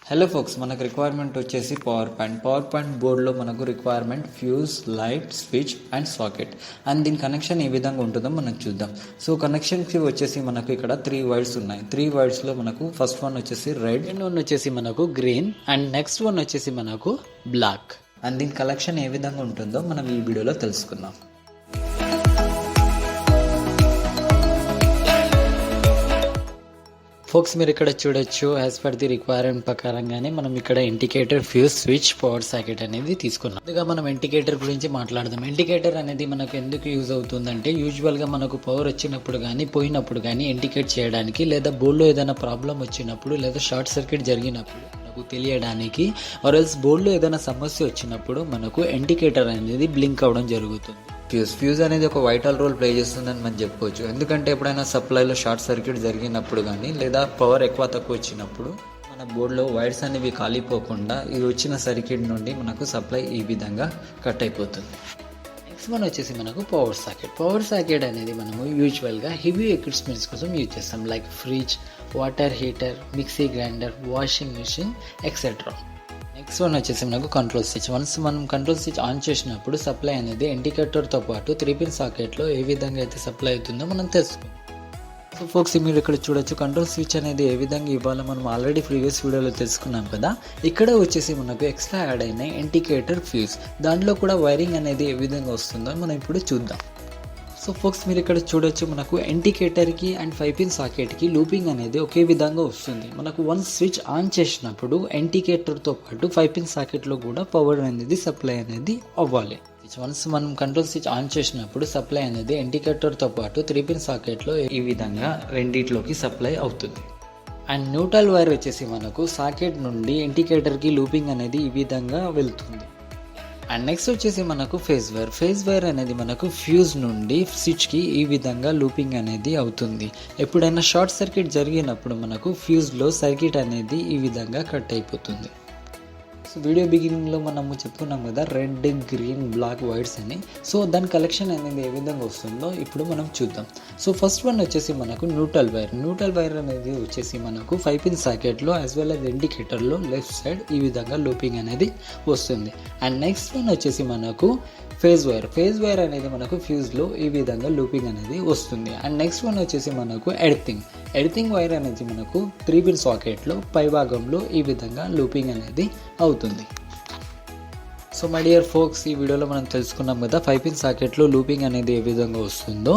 Hello folks, మనకు requirement వచ్చేసి power point బోర్డులో మనకు requirement fuse, light, switch and socket. And దీని కనెక్షన్ ఏ విధంగా ఉంటుందో మనం చూద్దాం. సో కనెక్షన్కి వచ్చేసి మనకు ఇక్కడ 3 వైర్స్ ఉన్నాయి. 3 వైర్స్లో మనకు ఫస్ట్ వన్ వచ్చేసి రెడ్, అండ్ వన్ వచ్చేసి మనకు గ్రీన్, అండ్ నెక్స్ట్ వన్ వచ్చేసి మనకు బ్లాక్. అండ్ దీని కనెక్షన్ ఏ విధంగా ఉంటుందో మనం ఈ వీడియోలో తెలుసుకుందాం. ఫోక్స్, మీరు ఇక్కడ చూడొచ్చు, యాజ్ పర్ ది రిక్వైర్మెంట్ ప్రకారంగానే మనం ఇక్కడ indicator, fuse, switch, power socket అనేది తీసుకున్నాం. ముందుగా మనం ఇండికేటర్ గురించి మాట్లాడదాం. ఇండికేటర్ అనేది మనకు ఎందుకు యూజ్ అవుతుందంటే, యూజువల్గా మనకు పవర్ వచ్చినప్పుడు కానీ పోయినప్పుడు కానీ ఇండికేట్ చేయడానికి, లేదా బోర్డులో ఏదైనా ప్రాబ్లం వచ్చినప్పుడు, లేదా షార్ట్ సర్క్యూట్ జరిగినప్పుడు మనకు తెలియడానికి, ఆర్ఎల్స్ బోర్డులో ఏదైనా సమస్య వచ్చినప్పుడు మనకు ఇండికేటర్ అనేది బ్లింక్ అవ్వడం జరుగుతుంది. ఫ్యూజ్ అనేది ఒక వైటల్ రోల్ ప్లే చేస్తుందని మనం చెప్పుకోవచ్చు. ఎందుకంటే ఎప్పుడైనా సప్లైలో షార్ట్ సర్క్యూట్ జరిగినప్పుడు కానీ, లేదా పవర్ ఎక్కువ తక్కువ వచ్చినప్పుడు మన బోర్డులో వైర్స్ అనేవి కాలిపోకుండా ఇది వచ్చిన సర్క్యూట్ నుండి మనకు సప్లై ఈ విధంగా కట్ అయిపోతుంది. నెక్స్ట్ వన్ వచ్చేసి మనకు పవర్ సాకెట్. పవర్ సాకెట్ అనేది మనము యూజువల్గా హెవీ ఎక్విప్మెంట్స్ కోసం యూజ్ చేస్తాం, like fridge, water heater, mixie grinder, washing machine etcetera. Next one వచ్చేసి మనకు కంట్రోల్ స్విచ్. వన్స్ మనం కంట్రోల్ స్విచ్ ఆన్ చేసినప్పుడు సప్లై అనేది ఇండికేటర్తో పాటు 3-పిన్ సాకెట్లో ఏ విధంగా అయితే సప్లై అవుతుందో మనం తెలుసుకుందాం. సో ఫోక్స్, మీరు ఇక్కడ చూడొచ్చు, కంట్రోల్ స్విచ్ అనేది ఏ విధంగా ఇవ్వాలో మనం ఆల్రెడీ ప్రీవియస్ వీడియోలో తెలుసుకున్నాం కదా. ఇక్కడ వచ్చేసి మనకు ఎక్స్ట్రా యాడ్ అయిన ఇండికేటర్, ఫ్యూజ్, దాంట్లో కూడా వైరింగ్ అనేది ఏ విధంగా వస్తుందో మనం ఇప్పుడు చూద్దాం. సో ఫోక్స్, మీరు ఇక్కడ చూడొచ్చు, మనకు ఇండికేటర్కి అండ్ 5-పిన్ సాకెట్కి లూపింగ్ అనేది ఒకే విధంగా వస్తుంది. మనకు వన్ స్విచ్ ఆన్ చేసినప్పుడు ఇండికేటర్తో పాటు 5-పిన్ సాకెట్లో కూడా పవర్ అనేది సప్లై అనేది అవ్వాలి. వన్స్ మనం కంట్రోల్ స్విచ్ ఆన్ చేసినప్పుడు సప్లై అనేది ఇండికేటర్తో పాటు 3-పిన్ సాకెట్లో ఈ విధంగా రెండిట్లోకి సప్లై అవుతుంది. అండ్ న్యూట్రల్ వైర్ వచ్చేసి మనకు సాకెట్ నుండి ఇండికేటర్కి లూపింగ్ అనేది ఈ విధంగా వెళ్తుంది. అండ్ నెక్స్ట్ వచ్చేసి మనకు ఫేజ్ వైర్ అనేది మనకు ఫ్యూజ్ నుండి స్విచ్కి ఈ విధంగా లూపింగ్ అనేది అవుతుంది. ఎప్పుడైనా షార్ట్ సర్క్యూట్ జరిగినప్పుడు మనకు ఫ్యూజ్లో సర్క్యూట్ అనేది ఈ విధంగా కట్ అయిపోతుంది. సో వీడియో బిగినింగ్లో మనము చెప్పుకున్నాం కదా, రెడ్, గ్రీన్, బ్లాక్ వైర్స్ అని. సో దాని కలెక్షన్ అనేది ఏ విధంగా వస్తుందో ఇప్పుడు మనం చూద్దాం. సో ఫస్ట్ వన్ వచ్చేసి మనకు న్యూట్రల్ వైర్ అనేది వచ్చేసి మనకు 5-పిన్ సాకెట్లో యాజ్ వెల్ యాజ్ ఇండికేటర్లో లెఫ్ట్ సైడ్ ఈ విధంగా లూపింగ్ అనేది వస్తుంది. అండ్ నెక్స్ట్ వన్ వచ్చేసి మనకు ఫేజ్ వైర్ అనేది మనకు ఫ్యూజ్లో ఈ విధంగా లూపింగ్ అనేది వస్తుంది. అండ్ నెక్స్ట్ వన్ వచ్చేసి మనకు ఎర్తింగ్ వైర్ అనేది మనకు 3-పిన్ సాకెట్లో పై భాగంలో ఈ విధంగా లూపింగ్ అనేది అవుతుంది. సో మై డియర్ ఫోక్స్, ఈ వీడియోలో మనం తెలుసుకున్నాం కదా 5-పిన్ సాకెట్లో లూపింగ్ అనేది ఏ విధంగా వస్తుందో.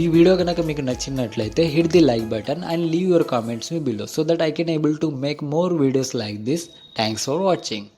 ఈ వీడియో కనుక మీకు నచ్చినట్లయితే hit the like button and leave your comments me below, so that I can able to make more videos like this. Thanks for watching.